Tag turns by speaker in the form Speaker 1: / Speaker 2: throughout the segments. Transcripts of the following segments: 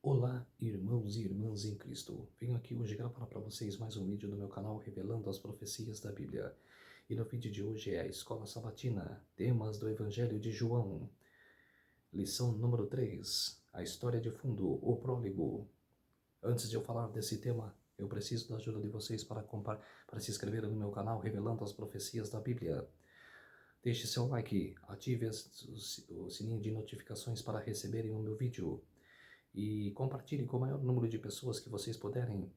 Speaker 1: Olá, irmãos e irmãs em Cristo. Venho aqui hoje gravar para vocês mais um vídeo do meu canal revelando as profecias da Bíblia. E no vídeo de hoje é a Escola Sabatina, temas do Evangelho de João. Lição número 3, a história de fundo, o prólogo. Antes de eu falar desse tema, eu preciso da ajuda de vocês para se inscrever no meu canal revelando as profecias da Bíblia. Deixe seu like, ative o sininho de notificações para receberem o meu vídeo. E compartilhe com o maior número de pessoas que vocês puderem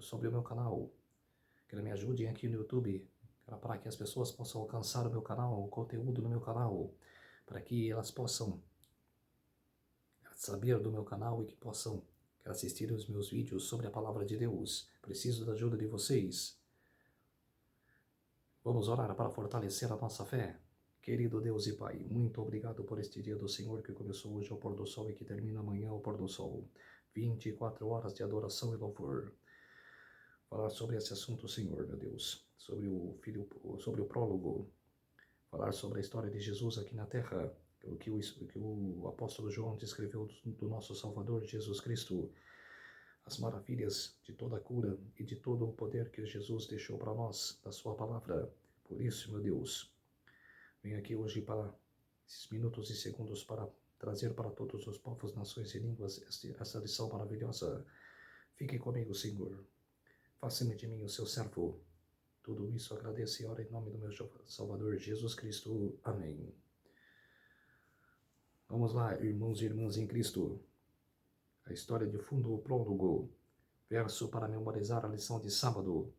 Speaker 1: sobre o meu canal. Que me ajudem aqui no YouTube, para que as pessoas possam alcançar o meu canal, o conteúdo no meu canal, para que elas possam saber do meu canal e que possam assistir os meus vídeos sobre a palavra de Deus. Preciso da ajuda de vocês. Vamos orar para fortalecer a nossa fé. Querido Deus e Pai, muito obrigado por este dia do Senhor que começou hoje ao pôr do sol e que termina amanhã ao pôr do sol. 24 horas de adoração e louvor. Falar sobre esse assunto, Senhor, meu Deus, sobre o prólogo. Falar sobre a história de Jesus aqui na Terra, o que o apóstolo João descreveu do nosso Salvador, Jesus Cristo. As maravilhas de toda a cura e de todo o poder que Jesus deixou para nós, da sua palavra. Por isso, meu Deus, venho aqui hoje para esses minutos e segundos para trazer para todos os povos, nações e línguas essa lição maravilhosa. Fique comigo, Senhor. Faça-me de mim o seu servo. Tudo isso agradeço e oro em nome do meu Salvador Jesus Cristo. Amém. Vamos lá, irmãos e irmãs em Cristo. A história de fundo, o prólogo. Verso para memorizar a lição de sábado.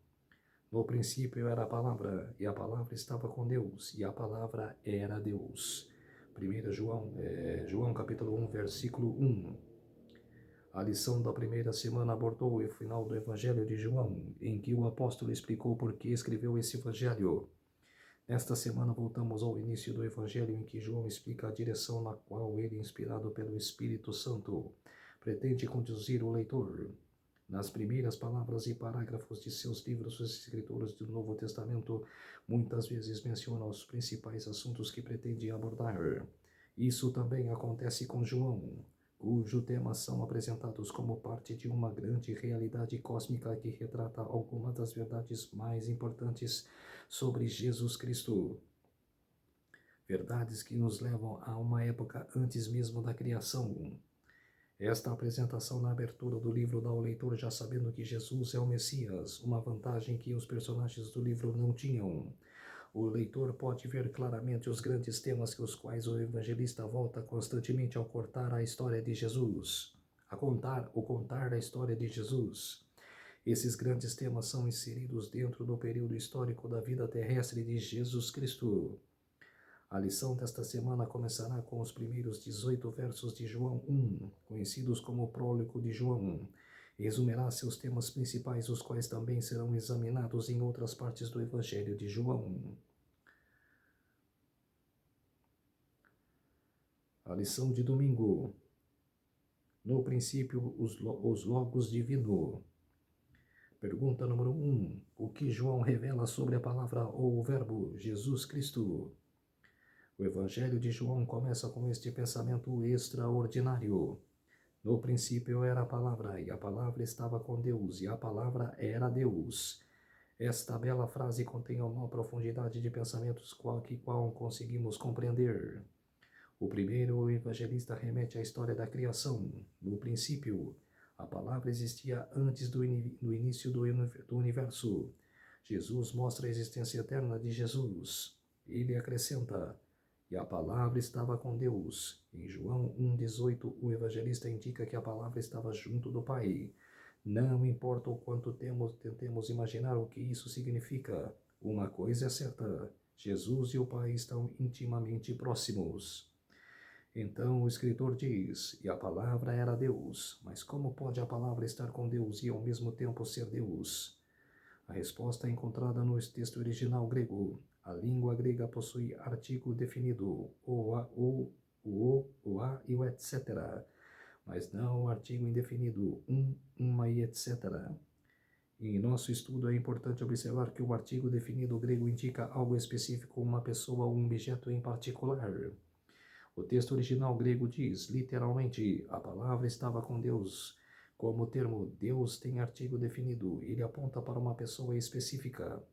Speaker 1: No princípio era a palavra, e a palavra estava com Deus, e a palavra era Deus. 1 João capítulo 1, versículo 1. A lição da primeira semana abordou o final do Evangelho de João, em que o apóstolo explicou por que escreveu esse Evangelho. Nesta semana voltamos ao início do Evangelho, em que João explica a direção na qual ele, inspirado pelo Espírito Santo, pretende conduzir o leitor. Nas primeiras palavras e parágrafos de seus livros, os escritores do Novo Testamento muitas vezes mencionam os principais assuntos que pretende abordar. Isso também acontece com João, cujo temas são apresentados como parte de uma grande realidade cósmica que retrata algumas das verdades mais importantes sobre Jesus Cristo. Verdades que nos levam a uma época antes mesmo da criação. Esta apresentação na abertura do livro dá ao leitor já sabendo que Jesus é o Messias, uma vantagem que os personagens do livro não tinham. O leitor pode ver claramente os grandes temas que os quais o evangelista volta constantemente ao contar a história de Jesus. Contar a história de Jesus. Esses grandes temas são inseridos dentro do período histórico da vida terrestre de Jesus Cristo. A lição desta semana começará com os primeiros 18 versos de João 1, conhecidos como o prólogo de João. Resumirá seus temas principais, os quais também serão examinados em outras partes do Evangelho de João. A lição de domingo. No princípio, os logos divino. Pergunta número 1. O que João revela sobre a palavra ou o verbo Jesus Cristo? O Evangelho de João começa com este pensamento extraordinário. No princípio era a palavra, e a palavra estava com Deus, e a palavra era Deus. Esta bela frase contém uma profundidade de pensamentos qual conseguimos compreender. O primeiro evangelista remete à história da criação. No princípio, a palavra existia antes do início do universo. Jesus mostra a existência eterna de Jesus. Ele acrescenta: e a palavra estava com Deus. Em João 1,18, o evangelista indica que a palavra estava junto do Pai. Não importa o quanto tentemos imaginar o que isso significa, uma coisa é certa: Jesus e o Pai estão intimamente próximos. Então o escritor diz, e a palavra era Deus. Mas como pode a palavra estar com Deus e ao mesmo tempo ser Deus? A resposta é encontrada no texto original grego. A língua grega possui artigo definido, o a e o etc., mas não o artigo indefinido, uma e etc. Em nosso estudo é importante observar que o artigo definido grego indica algo específico, uma pessoa ou um objeto em particular. O texto original grego diz, literalmente, a palavra estava com Deus. Como o termo Deus tem artigo definido, ele aponta para uma pessoa específica.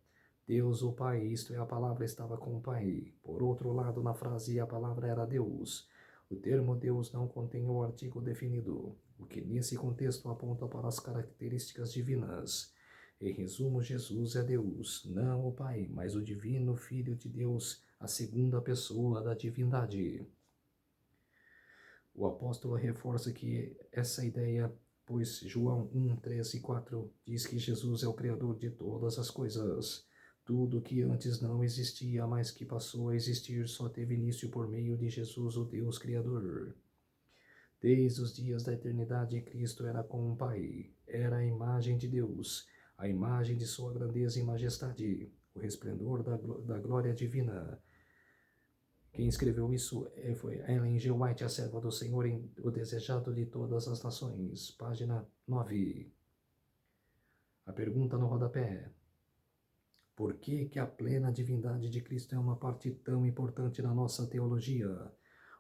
Speaker 1: Deus, o Pai, isto é, a palavra estava com o Pai. Por outro lado, na frase, a palavra era Deus. O termo Deus não contém o artigo definido, o que nesse contexto aponta para as características divinas. Em resumo, Jesus é Deus, não o Pai, mas o divino Filho de Deus, a segunda pessoa da divindade. O apóstolo reforça que essa ideia, pois João 1, 3 e 4 diz que Jesus é o Criador de todas as coisas. Tudo que antes não existia, mas que passou a existir, só teve início por meio de Jesus, o Deus Criador. Desde os dias da eternidade, Cristo era com o Pai, era a imagem de Deus, a imagem de sua grandeza e majestade, o resplendor da glória divina. Quem escreveu isso foi Ellen G. White, a serva do Senhor, o desejado de todas as nações. Página 9. A pergunta no rodapé. Por que a plena divindade de Cristo é uma parte tão importante na nossa teologia?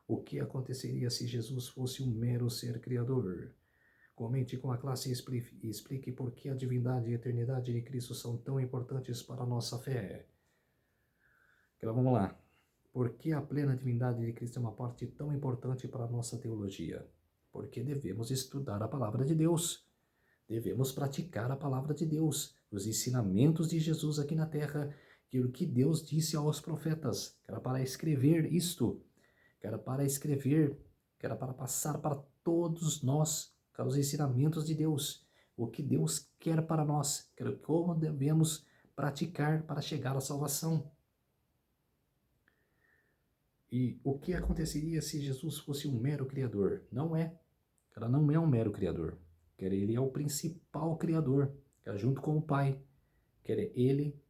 Speaker 1: O que aconteceria se Jesus fosse um mero ser criador? Comente com a classe e explique por que a divindade e a eternidade de Cristo são tão importantes para a nossa fé. Então vamos lá. Por que a plena divindade de Cristo é uma parte tão importante para a nossa teologia? Porque devemos estudar a palavra de Deus. Devemos praticar a palavra de Deus, os ensinamentos de Jesus aqui na terra, aquilo que Deus disse aos profetas, que era para escrever isto, que era para escrever, que era para passar para todos nós, os ensinamentos de Deus, o que Deus quer para nós, como devemos praticar para chegar à salvação. E o que aconteceria se Jesus fosse um mero criador? Não é. Ela não é um mero criador. Ele é o principal criador, junto com o Pai. Ele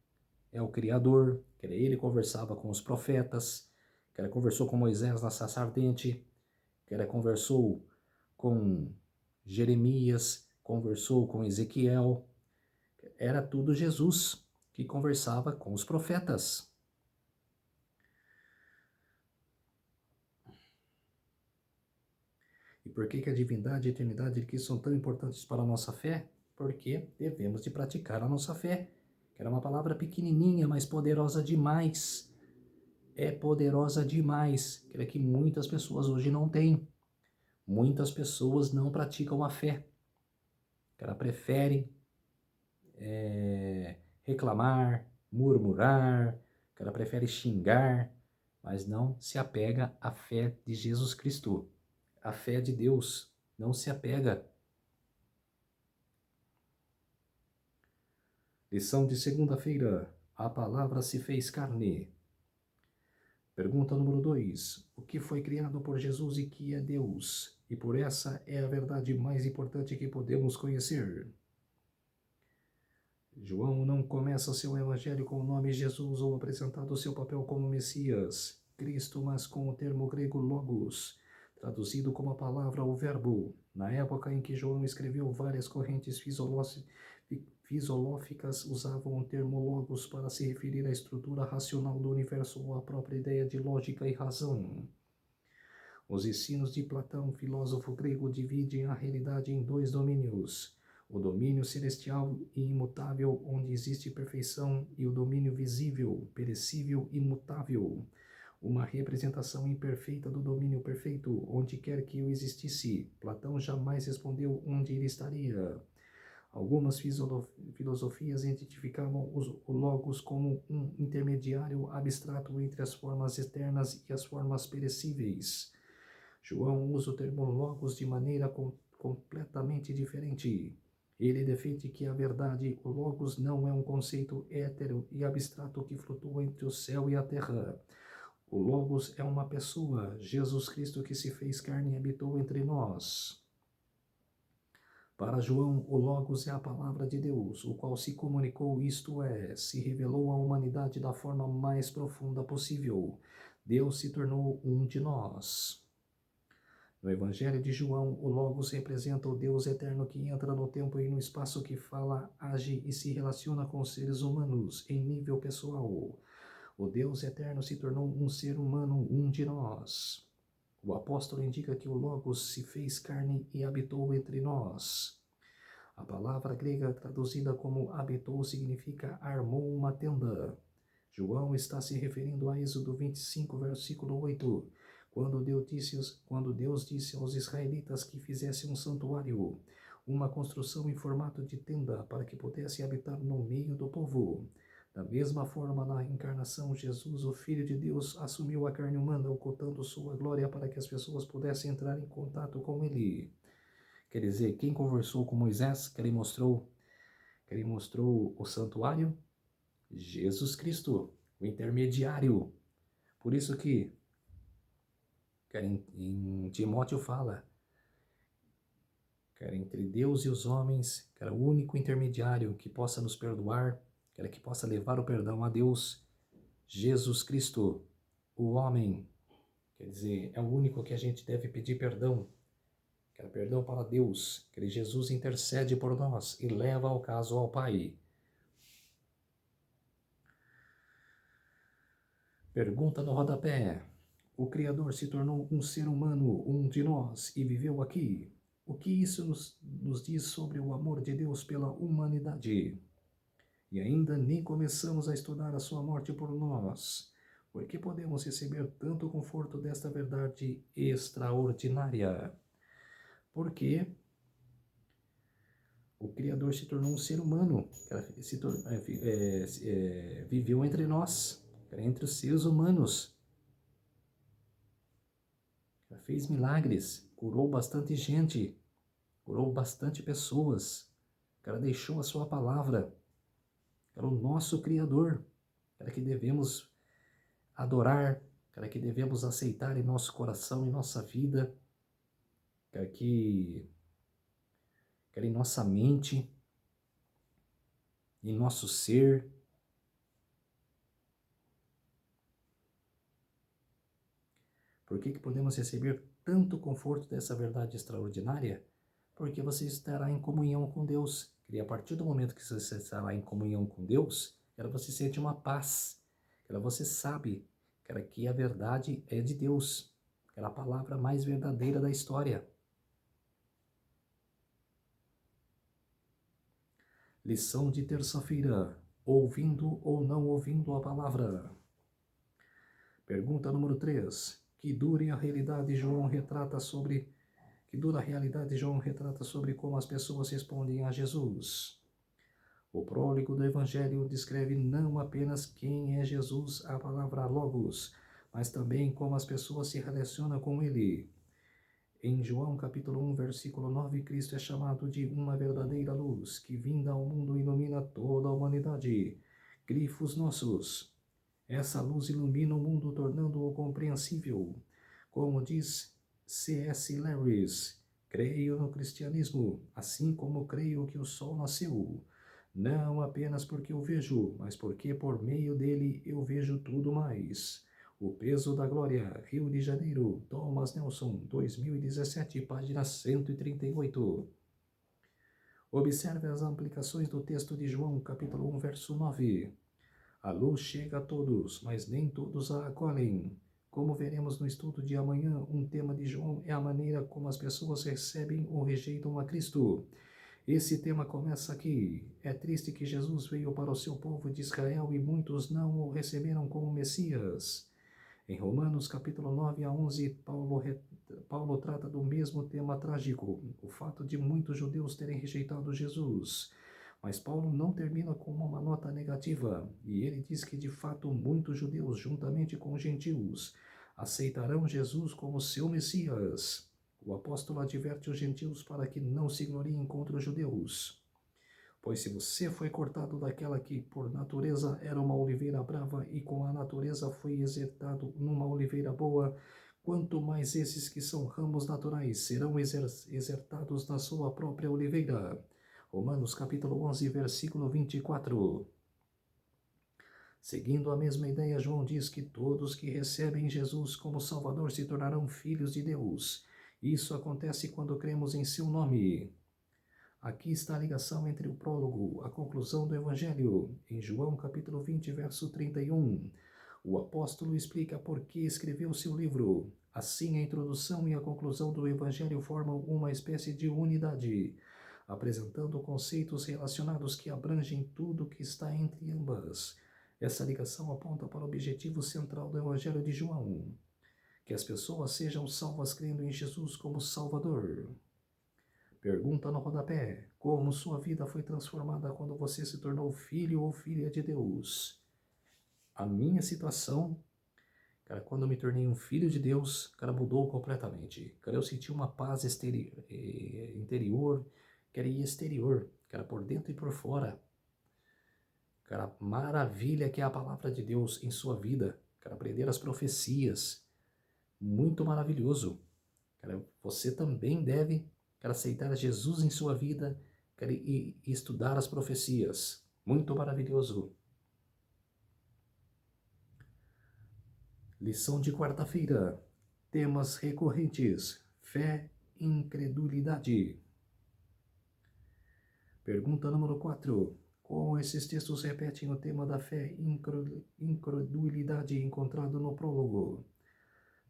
Speaker 1: é o criador. Ele conversava com os profetas. Conversou com Moisés na sarça ardente. Conversou com Jeremias. Conversou com Ezequiel. Era tudo Jesus que conversava com os profetas. E por que a divindade e a eternidade de Cristo são tão importantes para a nossa fé? Porque devemos de praticar a nossa fé. Que era uma palavra pequenininha, mas poderosa demais. É poderosa demais. Que muitas pessoas hoje não têm. Muitas pessoas não praticam a fé. Que ela prefere reclamar, murmurar, que ela prefere xingar, mas não se apega à fé de Jesus Cristo. A fé de Deus não se apega. Lição de segunda-feira. A palavra se fez carne. Pergunta número 2. O que foi criado por Jesus e que é Deus? E por essa é a verdade mais importante que podemos conhecer. João não começa seu evangelho com o nome Jesus ou apresentando seu papel como Messias, Cristo, mas com o termo grego logos, traduzido como a palavra o verbo. Na época em que João escreveu, várias correntes filosóficas usavam o termo logos para se referir à estrutura racional do universo ou à própria ideia de lógica e razão. Os ensinos de Platão, filósofo grego, dividem a realidade em dois domínios: o domínio celestial e imutável, onde existe perfeição, e o domínio visível, perecível e mutável, uma representação imperfeita do domínio perfeito, onde quer que eu existisse. Platão jamais respondeu onde ele estaria. Algumas filosofias identificavam o logos como um intermediário abstrato entre as formas eternas e as formas perecíveis. João usa o termo logos de maneira completamente diferente. Ele defende que a verdade, o logos, não é um conceito étero e abstrato que flutua entre o céu e a terra. O logos é uma pessoa, Jesus Cristo, que se fez carne e habitou entre nós. Para João, o logos é a palavra de Deus, o qual se comunicou, isto é, se revelou à humanidade da forma mais profunda possível. Deus se tornou um de nós. No Evangelho de João, o Logos representa o Deus eterno que entra no tempo e no espaço, que fala, age e se relaciona com os seres humanos em nível pessoal. O Deus eterno se tornou um ser humano, um de nós. O apóstolo indica que o Logos se fez carne e habitou entre nós. A palavra grega traduzida como habitou significa armou uma tenda. João está se referindo a Êxodo 25, versículo 8, quando Deus disse aos israelitas que fizessem um santuário, uma construção em formato de tenda para que pudesse habitar no meio do povo. Da mesma forma, na encarnação, Jesus, o Filho de Deus, assumiu a carne humana, ocultando sua glória para que as pessoas pudessem entrar em contato com ele. Quer dizer, quem conversou com Moisés, que ele mostrou o santuário? Jesus Cristo, o intermediário. Por isso que em Timóteo fala, que era entre Deus e os homens, que era o único intermediário que possa nos perdoar, que possa levar o perdão a Deus, Jesus Cristo, o homem. Quer dizer, é o único que a gente deve pedir perdão, que é perdão para Deus, que Jesus intercede por nós e leva o caso ao Pai. Pergunta no rodapé. O Criador se tornou um ser humano, um de nós, e viveu aqui. O que isso nos diz sobre o amor de Deus pela humanidade? E ainda nem começamos a estudar a sua morte por nós. Por que podemos receber tanto conforto desta verdade extraordinária? Porque o Criador se tornou um ser humano, viveu entre nós, entre os seres humanos. Ela fez milagres, curou bastante gente, curou bastante pessoas. Ela deixou a sua palavra. Era o nosso Criador. Era que devemos adorar, era que devemos aceitar em nosso coração, em nossa vida, era em nossa mente, em nosso ser. Por que podemos receber tanto conforto dessa verdade extraordinária? Porque você estará em comunhão com Deus. E a partir do momento que você estará em comunhão com Deus, você sente uma paz. Você sabe que a verdade é de Deus. A palavra mais verdadeira da história. Lição de terça-feira. Ouvindo ou não ouvindo a palavra. Pergunta número 3. Que dura a realidade João retrata sobre como as pessoas respondem a Jesus. O prólogo do Evangelho descreve não apenas quem é Jesus, a palavra Logos, mas também como as pessoas se relacionam com ele. Em João capítulo 1, versículo 9, Cristo é chamado de uma verdadeira luz, que vinda ao mundo ilumina toda a humanidade. Grifos nossos. Essa luz ilumina o mundo, tornando-o compreensível. Como diz C.S. Lewis, creio no cristianismo, assim como creio que o sol nasceu. Não apenas porque o vejo, mas porque por meio dele eu vejo tudo mais. O Peso da Glória, Rio de Janeiro, Thomas Nelson, 2017, página 138. Observe as aplicações do texto de João, capítulo 1, verso 9. A luz chega a todos, mas nem todos a acolhem. Como veremos no estudo de amanhã, um tema de João é a maneira como as pessoas recebem ou rejeitam a Cristo. Esse tema começa aqui. É triste que Jesus veio para o seu povo de Israel e muitos não o receberam como Messias. Em Romanos capítulo 9 a 11, Paulo trata do mesmo tema trágico, o fato de muitos judeus terem rejeitado Jesus. Mas Paulo não termina com uma nota negativa, e ele diz que de fato muitos judeus, juntamente com gentios, aceitarão Jesus como seu Messias. O apóstolo adverte os gentios para que não se gloriem contra os judeus. Pois se você foi cortado daquela que por natureza era uma oliveira brava e com a natureza foi exertado numa oliveira boa, quanto mais esses que são ramos naturais serão exertados na sua própria oliveira. Romanos capítulo 11, versículo 24. Seguindo a mesma ideia, João diz que todos que recebem Jesus como Salvador se tornarão filhos de Deus. Isso acontece quando cremos em seu nome. Aqui está a ligação entre o prólogo, a conclusão do Evangelho. Em João capítulo 20, verso 31, o apóstolo explica por que escreveu seu livro. Assim, a introdução e a conclusão do Evangelho formam uma espécie de unidade, apresentando conceitos relacionados que abrangem tudo que está entre ambas. Essa ligação aponta para o objetivo central do Evangelho de João, que as pessoas sejam salvas crendo em Jesus como Salvador. Pergunta no rodapé: como sua vida foi transformada quando você se tornou filho ou filha de Deus? A minha situação, cara, quando eu me tornei um filho de Deus, cara, mudou completamente. Cara, eu senti uma paz interior, cara, e exterior, cara, por dentro e por fora. Cara, maravilha que é a palavra de Deus em sua vida. Cara, aprender as profecias, muito maravilhoso. Cara, você também deve, cara, aceitar Jesus em sua vida, cara, e estudar as profecias. Muito maravilhoso. Lição de quarta-feira. Temas recorrentes: fé e incredulidade. Pergunta número 4. Como esses textos repetem o tema da fé e incredulidade encontrado no prólogo?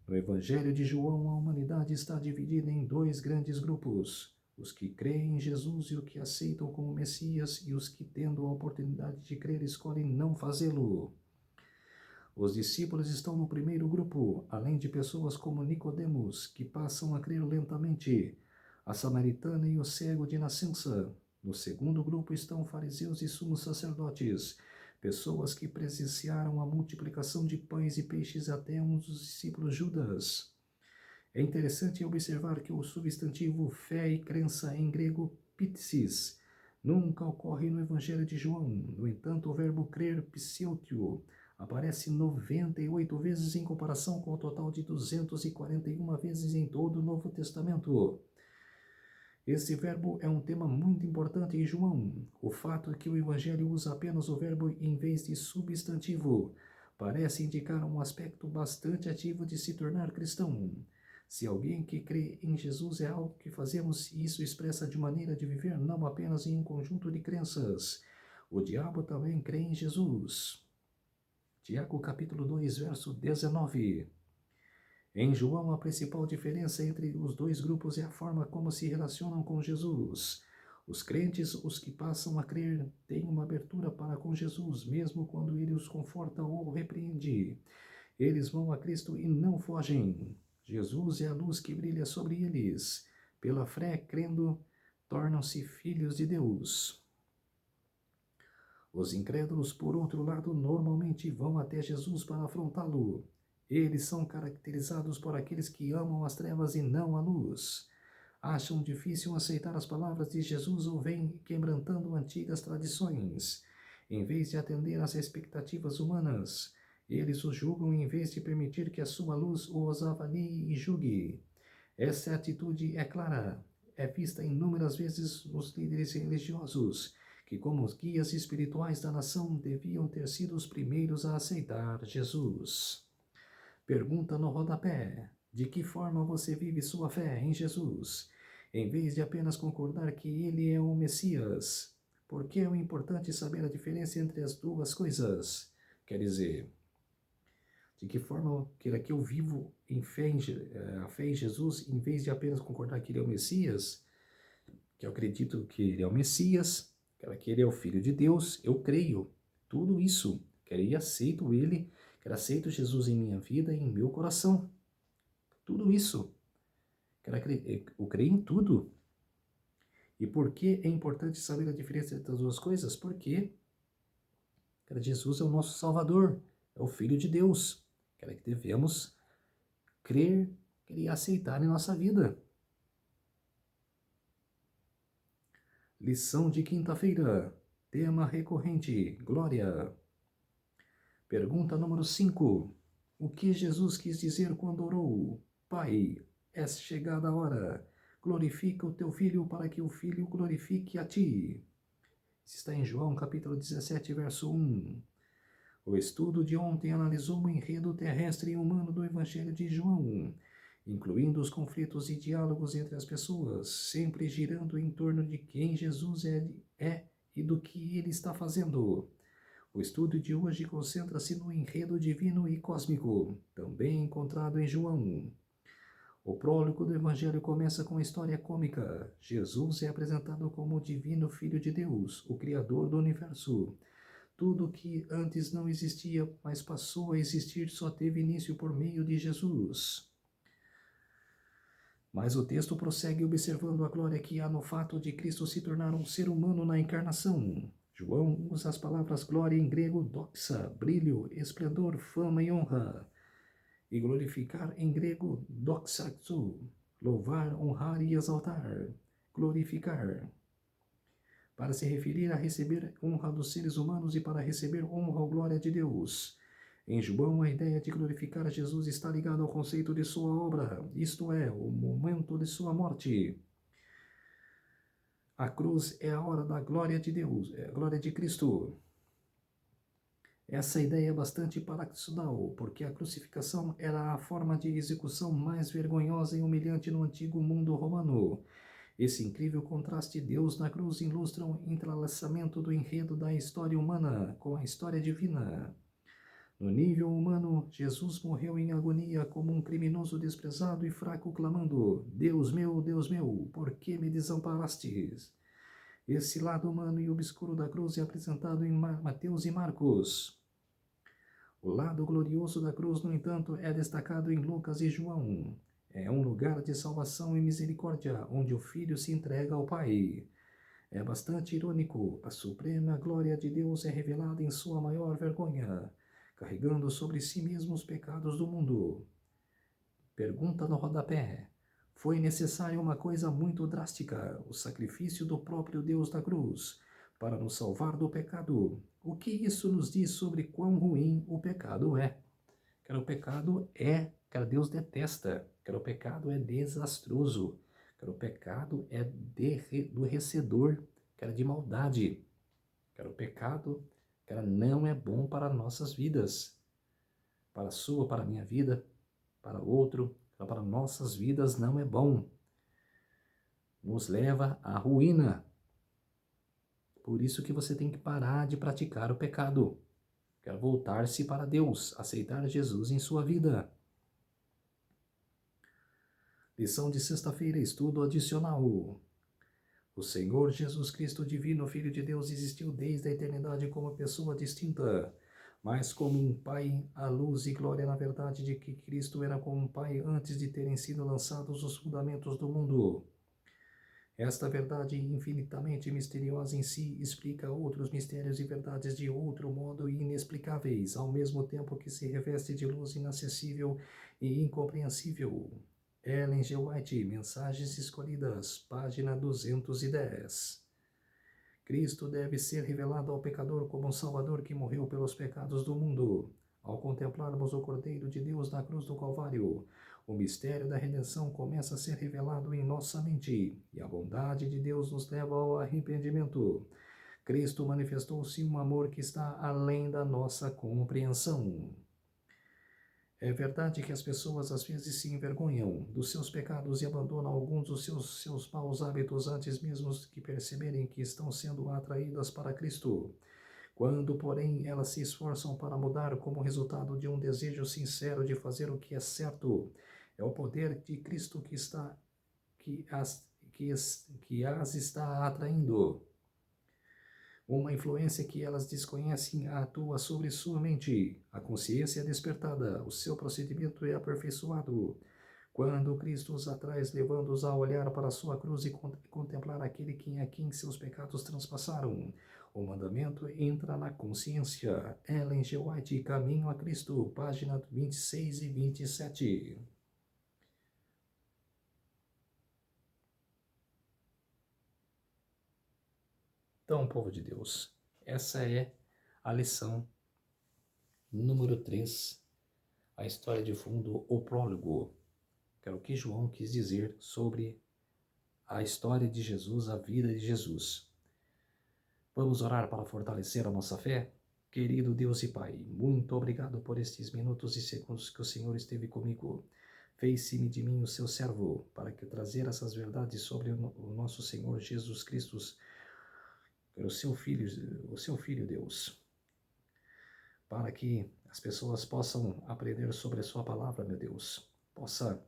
Speaker 1: No Evangelho de João, a humanidade está dividida em dois grandes grupos: os que creem em Jesus e os que aceitam como Messias, e os que, tendo a oportunidade de crer, escolhem não fazê-lo. Os discípulos estão no primeiro grupo, além de pessoas como Nicodemos, que passam a crer lentamente, a samaritana e o cego de nascença. No segundo grupo estão fariseus e sumos sacerdotes, pessoas que presenciaram a multiplicação de pães e peixes até um dos discípulos, Judas. É interessante observar que o substantivo fé e crença em grego ptsis nunca ocorre no Evangelho de João. No entanto, o verbo crer, pseutio, aparece 98 vezes em comparação com o total de 241 vezes em todo o Novo Testamento. Esse verbo é um tema muito importante em João. O fato é que o Evangelho usa apenas o verbo em vez de substantivo parece indicar um aspecto bastante ativo de se tornar cristão. Se alguém que crê em Jesus é algo que fazemos, isso expressa de maneira de viver não apenas em um conjunto de crenças. O diabo também crê em Jesus. Tiago capítulo 2, verso 19. Em João, a principal diferença entre os dois grupos é a forma como se relacionam com Jesus. Os crentes, os que passam a crer, têm uma abertura para com Jesus, mesmo quando ele os conforta ou repreende. Eles vão a Cristo e não fogem. Jesus é a luz que brilha sobre eles. Pela fé, crendo, tornam-se filhos de Deus. Os incrédulos, por outro lado, normalmente vão até Jesus para afrontá-lo. Eles são caracterizados por aqueles que amam as trevas e não a luz. Acham difícil aceitar as palavras de Jesus ou vêm quebrantando antigas tradições. Em vez de atender às expectativas humanas, eles os julgam em vez de permitir que a sua luz os avalie e julgue. Essa atitude é clara, é vista inúmeras vezes nos líderes religiosos, que como os guias espirituais da nação deviam ter sido os primeiros a aceitar Jesus. Pergunta no rodapé: de que forma você vive sua fé em Jesus? Em vez de apenas concordar que ele é o Messias. Por que é importante saber a diferença entre as duas coisas? Quer dizer, de que forma que eu vivo a fé em Jesus, em vez de apenas concordar que ele é o Messias, que eu acredito que ele é o Messias, que ele é o Filho de Deus, eu creio tudo isso, e aceito ele, aceito Jesus em minha vida e em meu coração. Tudo isso. Eu creio em tudo. E por que é importante saber a diferença entre as duas coisas? Porque Jesus é o nosso Salvador, é o Filho de Deus, que devemos crer e aceitar em nossa vida. Lição de quinta-feira. Tema recorrente: glória. Pergunta número 5. O que Jesus quis dizer quando orou? Pai, é chegada a hora. Glorifica o teu Filho para que o Filho glorifique a ti. Isso está em João capítulo 17, verso 1. O estudo de ontem analisou o enredo terrestre e humano do Evangelho de João, incluindo os conflitos e diálogos entre as pessoas, sempre girando em torno de quem Jesus é e do que ele está fazendo. O estudo de hoje concentra-se no enredo divino e cósmico, também encontrado em João. O prólogo do Evangelho começa com uma história cômica. Jesus é apresentado como o divino Filho de Deus, o Criador do universo. Tudo que antes não existia, mas passou a existir, só teve início por meio de Jesus. Mas o texto prossegue observando a glória que há no fato de Cristo se tornar um ser humano na encarnação. João usa as palavras glória em grego doxa, brilho, esplendor, fama e honra. E glorificar em grego doxazo, louvar, honrar e exaltar, glorificar. Para se referir a receber honra dos seres humanos e para receber honra ou glória de Deus. Em João, a ideia de glorificar Jesus está ligada ao conceito de sua obra, isto é, o momento de sua morte. A cruz é a hora da glória de Deus, é a glória de Cristo. Essa ideia é bastante paradoxal, porque a crucificação era a forma de execução mais vergonhosa e humilhante no antigo mundo romano. Esse incrível contraste de Deus na cruz ilustra um entrelaçamento do enredo da história humana com a história divina. No nível humano, Jesus morreu em agonia como um criminoso desprezado e fraco, clamando: Deus meu, por que me desamparastes? Esse lado humano e obscuro da cruz é apresentado em Mateus e Marcos. O lado glorioso da cruz, no entanto, é destacado em Lucas e João. É um lugar de salvação e misericórdia, onde o Filho se entrega ao Pai. É bastante irônico, a suprema glória de Deus é revelada em sua maior vergonha, carregando sobre si mesmo os pecados do mundo. Pergunta no rodapé. Foi necessária uma coisa muito drástica, o sacrifício do próprio Deus da cruz, para nos salvar do pecado. O que isso nos diz sobre quão ruim o pecado é? Que o pecado é, que Deus detesta, que o pecado é desastroso, que o pecado é aborrecedor, que de maldade, que o pecado que não é bom para nossas vidas, para a sua, para a minha vida, para outro, para nossas vidas não é bom. Nos leva à ruína. Por isso que você tem que parar de praticar o pecado. Quer voltar-se para Deus, aceitar Jesus em sua vida. Lição de sexta-feira, estudo adicional. O Senhor Jesus Cristo, divino Filho de Deus, existiu desde a eternidade como pessoa distinta, mas como um Pai, a luz e glória na verdade de que Cristo era como um Pai antes de terem sido lançados os fundamentos do mundo. Esta verdade infinitamente misteriosa em si explica outros mistérios e verdades de outro modo inexplicáveis, ao mesmo tempo que se reveste de luz inacessível e incompreensível. Ellen G. White, Mensagens Escolhidas, página 210. Cristo deve ser revelado ao pecador como um Salvador que morreu pelos pecados do mundo. Ao contemplarmos o Cordeiro de Deus na cruz do Calvário, o mistério da redenção começa a ser revelado em nossa mente, e a bondade de Deus nos leva ao arrependimento. Cristo manifestou-se um amor que está além da nossa compreensão. É verdade que as pessoas às vezes se envergonham dos seus pecados e abandonam alguns dos seus maus hábitos antes mesmo que perceberem que estão sendo atraídas para Cristo. Quando, porém, elas se esforçam para mudar como resultado de um desejo sincero de fazer o que é certo, é o poder de Cristo que as está atraindo. Uma influência que elas desconhecem atua sobre sua mente. A consciência é despertada, o seu procedimento é aperfeiçoado. Quando Cristo os atrai, levando-os a olhar para a sua cruz e contemplar aquele a quem seus pecados transpassaram, o mandamento entra na consciência. Ellen G. White, Caminho a Cristo, página 26 e 27. Então, povo de Deus, essa é a lição número 3, a história de fundo, o prólogo, que é o que João quis dizer sobre a história de Jesus, a vida de Jesus. Vamos orar para fortalecer a nossa fé? Querido Deus e Pai, muito obrigado por estes minutos e segundos que o Senhor esteve comigo. Fez-se-me de mim o seu servo, para que trazer essas verdades sobre o nosso Senhor Jesus Cristo, o seu Filho Deus, para que as pessoas possam aprender sobre a sua palavra, meu Deus, possa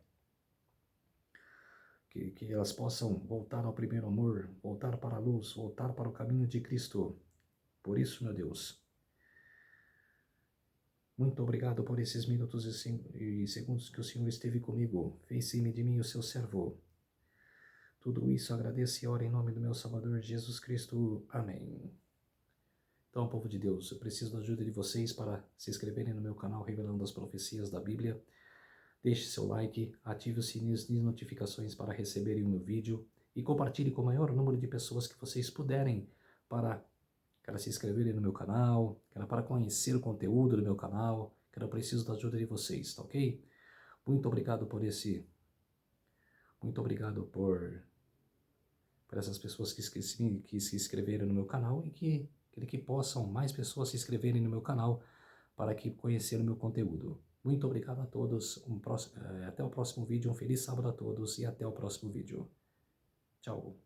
Speaker 1: que elas possam voltar ao primeiro amor, voltar para a luz, voltar para o caminho de Cristo. Por isso, meu Deus, muito obrigado por esses minutos e segundos que o Senhor esteve comigo. Fez-me de mim o seu servo. Tudo isso agradeço e oro em nome do meu Salvador Jesus Cristo. Amém. Então, povo de Deus, eu preciso da ajuda de vocês para se inscreverem no meu canal Revelando as Profecias da Bíblia. Deixe seu like, ative o sininho de notificações para receberem o meu vídeo e compartilhe com o maior número de pessoas que vocês puderem para se inscreverem no meu canal, para conhecer o conteúdo do meu canal, eu preciso da ajuda de vocês, tá ok? Muito obrigado muito obrigado por essas pessoas que se inscreveram no meu canal e que possam mais pessoas se inscreverem no meu canal para que conheçam o meu conteúdo. Muito obrigado a todos, até o próximo vídeo, um feliz sábado a todos e até o próximo vídeo. Tchau.